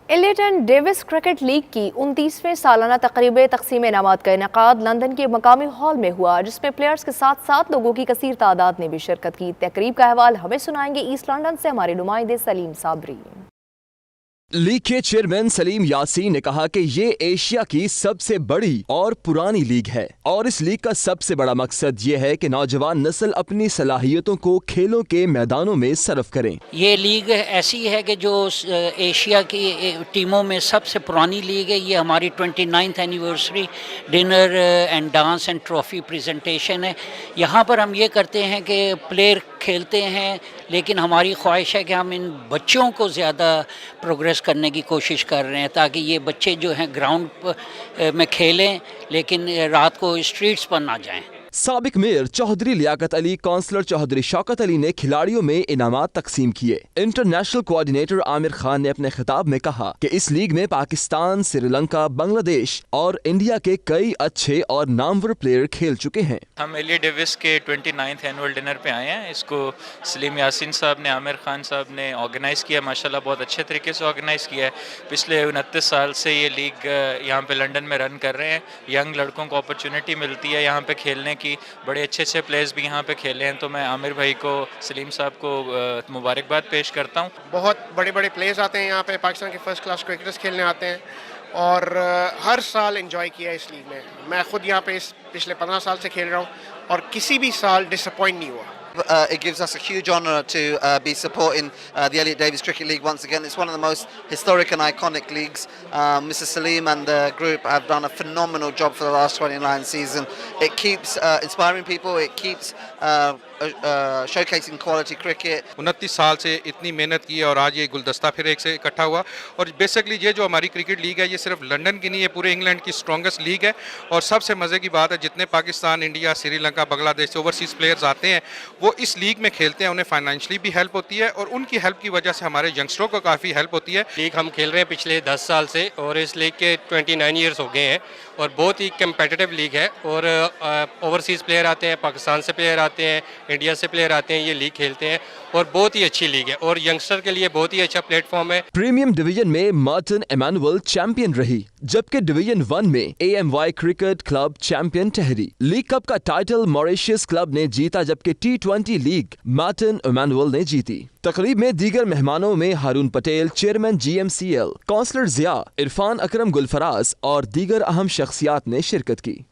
Elliott Davis cricket league की 29वें सालाना तकरीब तकसीम इनामात का इनेकाद लंदन के मकामी हॉल में हुआ, जिसमें प्लेयर्स के साथ साथ लोगों की कसीर तादाद ने भी शिरकत की। तकरीब का अहवाल हमें सुनाएंगे ईस्ट लंदन से हमारे नुमाइंदे सलीम साबरी। लीग के चेयरमैन सलीम यासीन ने कहा कि ये एशिया की सबसे बड़ी और पुरानी लीग है और इस लीग का सबसे बड़ा मकसद ये है कि नौजवान नस्ल अपनी सलाहियतों को खेलों के मैदानों में सर्व करें। ये लीग ऐसी है कि जो एशिया की टीमों में सबसे पुरानी लीग है। ये हमारी 29th anniversary dinner and dance and trophy presentation है। यहाँ पर हम ये करते हैं कि प्लेयर खेलते हैं, लेकिन हमारी ख्वाहिश है कि हम इन बच्चों को ज़्यादा प्रोग्रेस करने की कोशिश कर रहे हैं, ताकि ये बच्चे जो हैं ग्राउंड में खेलें लेकिन रात को स्ट्रीट्स पर ना जाएं। साबिक मेयर चौधरी लियाकत अली, काउंसलर चौधरी शौकत अली ने खिलाड़ियों में इनामात तकसीम किए। इंटरनेशनल कोऑर्डिनेटर आमिर खान ने अपने खिताब में कहा कि इस लीग में पाकिस्तान, श्रीलंका, बांग्लादेश और इंडिया के कई अच्छे और नामवर प्लेयर खेल चुके हैं। हम एलियट डेविस के 29th एनुअल डिनर पे आए हैं। इसको सलीम यासीन साहब ने, आमिर खान साहब ने ऑर्गेनाइज़ किया। माशाल्लाह बहुत अच्छे तरीके से ऑर्गेनाइज़ किया है। पिछले 29 साल से ये लीग यहाँ पे लंदन में रन कर रहे हैं। यंग लड़कों को अपॉर्चुनिटी मिलती है यहाँ पे खेलने की। बड़े अच्छे प्लेयर्स भी यहाँ पे खेले हैं, तो मैं आमिर भाई को, सलीम साहब को मुबारकबाद पेश करता हूँ। बहुत बड़े प्लेयर्स आते हैं यहाँ पे, पाकिस्तान के फर्स्ट क्लास क्रिकेटर्स खेलने आते हैं और हर साल एंजॉय किया है इस लीग में। मैं खुद यहाँ पे पिछले 15 साल से खेल रहा हूँ और किसी भी साल डिसअपॉइंट नहीं हुआ। It gives us a huge honour to be supporting the Elliot Davis Cricket League once again. It's one of the most historic and iconic leagues. Mr. Salim and the group have done a phenomenal job for the last 29 season. It keeps inspiring people. It keeps showcasing quality cricket. 29 साल से इतनी मेहनत की है और आज ये गुलदस्ता फिर एक से इकट्ठा हुआ। और बेसिकली ये जो हमारी क्रिकेट लीग है, ये सिर्फ लंदन की नहीं है, पूरे इंग्लैंड की स्ट्रॉन्गेस्ट लीग है। और सबसे मज़े की बात है, जितने पाकिस्तान, इंडिया, श्रीलंका, बांग्लादेश से ओवरसीज़ प्लेयर्स आते हैं, वो इस लीग में खेलते हैं। उन्हें फाइनेंशियली भी हेल्प होती है और उनकी हेल्प की वजह से हमारे यंगस्टरों को काफ़ी हेल्प होती है। लीग हम खेल रहे हैं पिछले 10 साल से और इस लीग के 29 ईयर्स हो गए हैं और बहुत ही कम्पिटिटिव लीग है। और ओवरसीज़ प्लेयर आते हैं, पाकिस्तान से प्लेयर आते हैं, इंडिया से प्लेयर आते हैं, ये लीग खेलते हैं और बहुत ही अच्छी लीग है और यंगस्टर के लिए बहुत ही अच्छा प्लेटफॉर्म है। प्रीमियम डिवीजन में मार्टिन इमानुअल चैंपियन रही, जबकि डिवीजन 1 में AMY क्रिकेट क्लब चैंपियन ठहरी। लीग कप का टाइटल मॉरिशस क्लब ने जीता, जबकि T20 लीग मार्टिन इमानुअल ने जीती। तकरीब में दीगर मेहमानों में हारून पटेल, चेयरमैन GMCL, काउंसलर जिया, इरफान अकरम गुलफराज और दीगर अहम शख्सियात ने शिरकत की।